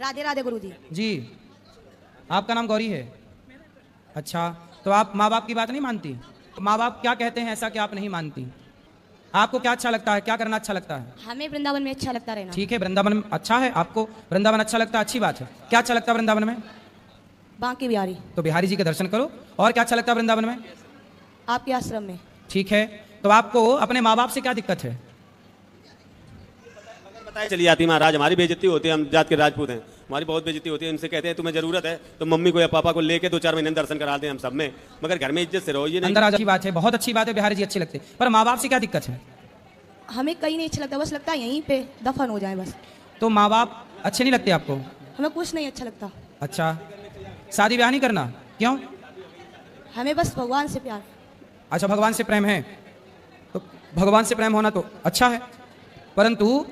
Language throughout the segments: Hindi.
राधे राधे गुरुजी। जी, आपका नाम गौरी है? अच्छा, तो आप माँ बाप की बात नहीं मानती? माँ बाप क्या कहते हैं ऐसा कि आप नहीं मानती? आपको क्या अच्छा लगता है, क्या करना अच्छा लगता है? हमें वृंदावन में अच्छा लगता रहना। ठीक है, वृंदावन में अच्छा है, आपको वृंदावन अच्छा लगता है, अच्छी बात है। क्या अच्छा लगता है वृंदावन में? बांके बिहारी। तो बिहारी जी के दर्शन करो। और क्या अच्छा लगता है वृंदावन में? आपके आश्रम में। ठीक है, तो आपको अपने माँ बाप से क्या दिक्कत है? बताए चली जाती महाराज, हमारी बेइज्जती होती है, हम जात के राजपूत हैं, हमारी बहुत बेइज्जती होती है। इनसे कहते हैं तुम्हें जरूरत है तो मम्मी को या पापा को लेके 2-4 महीने दर्शन करा दें हम सब में, मगर घर में इज्जत से रहो। ये नहीं अंदर अच्छी बात है, बहुत अच्छी बात है, बिहारी जी अच्छे लगते हैं, पर माँ बाप से क्या दिक्कत है? हमें कहीं नहीं अच्छा लगता, बस लगता है यहीं पे दफन हो जाए बस। तो माँ बाप अच्छे नहीं लगते आपको? हमें कुछ नहीं अच्छा लगता। अच्छा, शादी ब्याह नहीं करना क्यों? हमें बस भगवान से प्यार है। अच्छा, भगवान से प्रेम है, तो भगवान से प्रेम होना तो अच्छा है, परंतु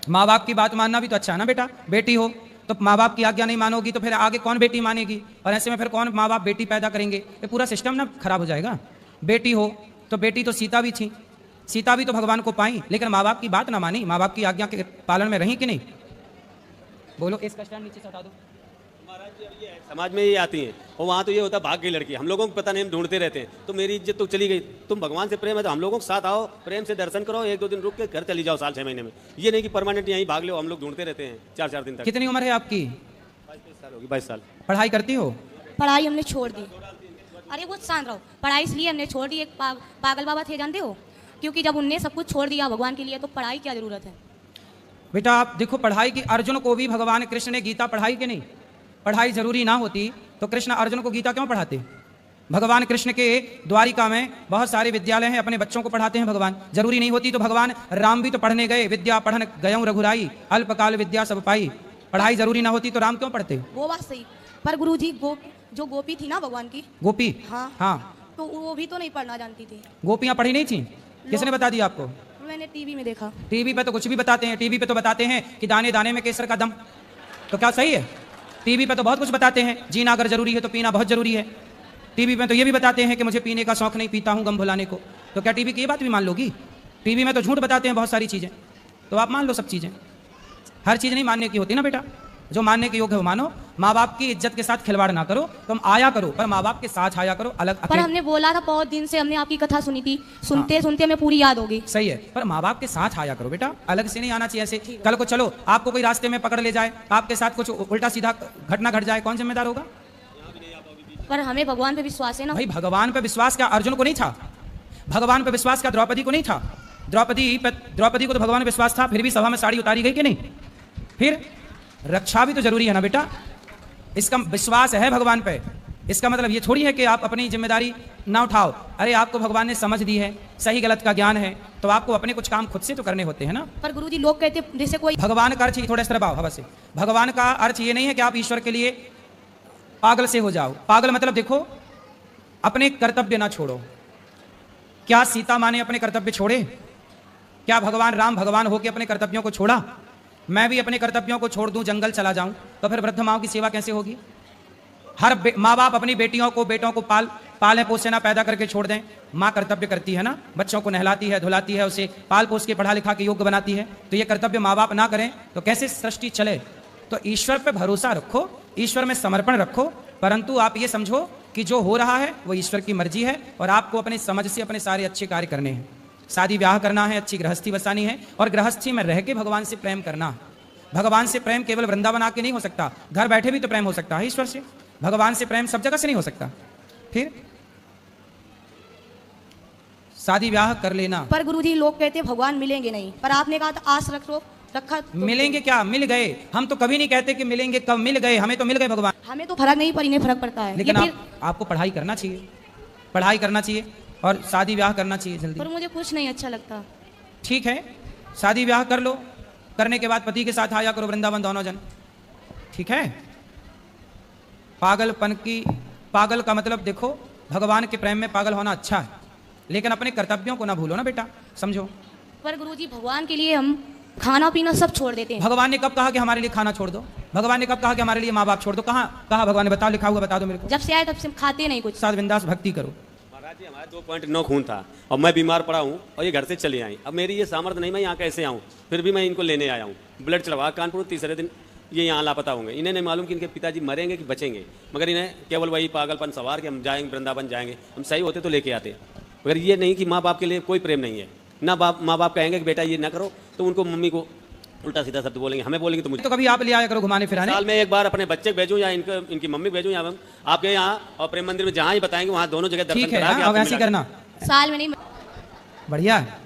माँ बाप की बात मानना भी तो अच्छा है ना बेटा। बेटी हो तो माँ बाप की आज्ञा नहीं मानोगी तो फिर आगे कौन बेटी मानेगी, और ऐसे में फिर कौन माँ बाप बेटी पैदा करेंगे? ये पूरा सिस्टम ना खराब हो जाएगा। बेटी हो तो बेटी तो सीता भी थी, सीता भी तो भगवान को पाई, लेकिन माँ बाप की बात ना मानी, माँ बाप की आज्ञा के पालन में रही कि नहीं? बोलो, इसका स्टैंड नीचे से हटा दो। समाज में ये आती हैं और वहाँ तो ये होता है भाग गई लड़की, हम लोगों को पता नहीं, हम ढूंढते रहते हैं, तो मेरी इज्जत तो चली गई। तुम भगवान से प्रेम है तो हम लोगों के साथ आओ, प्रेम से दर्शन करो, 1-2 दिन रुक के घर चली जाओ साल 6 महीने में। ये नहीं कि परमानेंट यहीं भाग लो, हम लोग ढूंढते रहते हैं 4-4 दिन तक। कितनी उम्र है आपकी? 22 साल होगी, 22 साल। पढ़ाई करती हो? पढ़ाई हमने छोड़ दी। अरे वो शांत रहो। पढ़ाई इसलिए हमने छोड़ दी, एक पागल बाबा थे जानते हो, क्योंकि जब उनने सब कुछ छोड़ दिया भगवान के लिए तो पढ़ाई क्या जरूरत है। बेटा आप देखो, पढ़ाई की अर्जुन को भी भगवान कृष्ण ने गीता पढ़ाई कि नहीं? पढ़ाई जरूरी ना होती तो कृष्ण अर्जुन को गीता क्यों पढ़ाते? भगवान कृष्ण के द्वारिका में बहुत सारे विद्यालय हैं, अपने बच्चों को पढ़ाते हैं भगवान। जरूरी नहीं होती तो भगवान राम भी तो पढ़ने गए, विद्या पढ़न गयऊं रघुराई, अल्पकाल विद्या सब पाई। पढ़ाई जरूरी ना होती तो राम क्यों पढ़ते? वो बात सही, पर गुरुजी जो गोपी थी ना भगवान की, गोपी? हाँ हाँ, तो वो भी तो नहीं पढ़ना जानती थी। गोपियां पढ़ी नहीं थी? किसने बता दिया आपको? मैंने टीवी में देखा। टीवी पे तो कुछ भी बताते हैं, टीवी पे तो बताते हैं कि दाने दाने में केसर का दम, तो क्या सही है? टीवी पे तो बहुत कुछ बताते हैं, जीना अगर जरूरी है तो पीना बहुत जरूरी है। टीवी पे तो ये भी बताते हैं कि मुझे पीने का शौक नहीं, पीता हूँ गम भुलाने को, तो क्या टीवी की ये बात भी मान लोगी? टीवी में तो झूठ बताते हैं बहुत सारी चीज़ें, तो आप मान लो सब चीज़ें। हर चीज़ नहीं मानने की होती ना बेटा, जो मानने के योग्य है वो मानो। माँ बाप की इज्जत के साथ खिलवाड़ ना करो, तुम आया करो पर माँ बाप के साथ आया करो, अलग पर हमने बोला था बहुत दिन से, हमने आपकी कथा सुनी थी, सुनते सुनते हमें पूरी याद होगी। सही है, पर माँ बाप के साथ आया करो बेटा, अलग से नहीं आना चाहिए ऐसे। कल को चलो आपको कोई रास्ते में पकड़ ले जाए, आपके साथ कुछ उल्टा सीधा घटना घट जाए, कौन जिम्मेदार होगा? पर हमें भगवान पे विश्वास है ना। भाई भगवान पे विश्वास क्या अर्जुन को नहीं था? भगवान पे विश्वास क्या द्रौपदी को नहीं था? द्रौपदी को तो भगवान पे विश्वास था, फिर भी सभा में साड़ी उतारी गई कि नहीं? फिर रक्षा भी तो जरूरी है ना बेटा। इसका विश्वास है भगवान पे, इसका मतलब ये थोड़ी है कि आप अपनी जिम्मेदारी ना उठाओ। अरे आपको भगवान ने समझ दी है, सही गलत का ज्ञान है, तो आपको अपने कुछ काम खुद से तो करने होते हैं ना। पर गुरुजी लोग कहते जैसे कोई भगवान का अर्थ थोड़ा दबाव हवा से, भगवान का अर्थ ये नहीं है कि आप ईश्वर के लिए पागल से हो जाओ। पागल मतलब देखो, अपने कर्तव्य ना छोड़ो। क्या सीता माँ ने अपने कर्तव्य छोड़े? क्या भगवान राम भगवान होकर अपने कर्तव्यों को छोड़ा? मैं भी अपने कर्तव्यों को छोड़ दूं, जंगल चला जाऊं, तो फिर वृद्ध माओं की सेवा कैसे होगी? हर माँ बाप अपनी बेटियों को बेटों को पाले पोसे ना पैदा करके छोड़ दें। माँ कर्तव्य करती है ना, बच्चों को नहलाती है, धुलाती है, उसे पाल पोस के पढ़ा लिखा के योग्य बनाती है। तो ये कर्तव्य माँ बाप ना करें तो कैसे सृष्टि चले? तो ईश्वर पे भरोसा रखो, ईश्वर में समर्पण रखो, परंतु आप ये समझो कि जो हो रहा है वो ईश्वर की मर्जी है और आपको अपनी समझ से अपने सारे अच्छे कार्य करने हैं। शादी ब्याह करना है, अच्छी गृहस्थी बसानी है, और गृहस्थी में रह के भगवान से प्रेम करना। भगवान से प्रेम केवल वृंदावन आके नहीं हो सकता, घर बैठे भी तो प्रेम हो सकता है ईश्वर से। भगवान से प्रेम सब जगह से नहीं हो सकता। फिर शादी ब्याह कर लेना। पर गुरुजी लोग कहते भगवान मिलेंगे नहीं, पर आपने कहा था आस रखा तो मिलेंगे क्या? मिल गए। हम तो कभी नहीं कहते कि मिलेंगे, कब मिल गए, हमें तो मिल गए भगवान। हमें तो फर्क नहीं, पर इन्हें फर्क पड़ता है। लेकिन आपको पढ़ाई करना चाहिए, पढ़ाई करना चाहिए और शादी ब्याह करना चाहिए जल्दी। पर मुझे कुछ नहीं अच्छा लगता। ठीक है, शादी ब्याह कर लो, करने के बाद पति के साथ आया करो वृंदावन दोनों जन, ठीक है? पागल का मतलब देखो, भगवान के प्रेम में पागल होना अच्छा है, लेकिन अपने कर्तव्यों को ना भूलो ना बेटा, समझो। पर गुरुजी भगवान के लिए हम खाना पीना सब छोड़ देते हैं। भगवान ने कब कहा कि हमारे लिए खाना छोड़ दो? भगवान ने कब कहा कि हमारे लिए माँ बाप छोड़ दो? कहाँ कहा भगवान ने? बताओ, लिखा हुआ बता दो मेरे को। जब से आए तब से खाते नहीं कुछ। साथ बिंदास भक्ति करो। महाराज जी हमारा 2.9 खून था और मैं बीमार पड़ा हूँ और ये घर से चली आई। अब मेरी ये सामर्थ्य नहीं, मैं यहाँ कैसे आऊँ? फिर भी मैं इनको लेने आया हूँ। ब्लड चढ़वा कानपुर, तीसरे दिन ये यहाँ लापता होंगे। इन्हें नहीं मालूम कि इनके पिताजी मरेंगे कि बचेंगे, मगर इन्हें केवल वही पागलपन सवार कि हम जाएंगे वृंदावन जाएंगे, हम सही होते तो लेके आते। मगर ये नहीं कि माँ बाप के लिए कोई प्रेम नहीं है ना, माँ बाप कहेंगे कि बेटा ये ना करो तो उनको मम्मी को उल्टा सीधा शब्द बोलेंगे, हमें बोलेंगे तो मुझे। तो कभी आप ले आया करो घुमाने फिराने। साल में एक बार अपने बच्चे को भेजूं या इनकी मम्मी को भेजूं या हम आपके यहाँ और प्रेम मंदिर में जहाँ ही बताएंगे वहाँ दोनों जगह दर्शन ठीक है, करा के हाँ, आपसे वैसे ही मिला करना। साल में नहीं। बढ़िया है।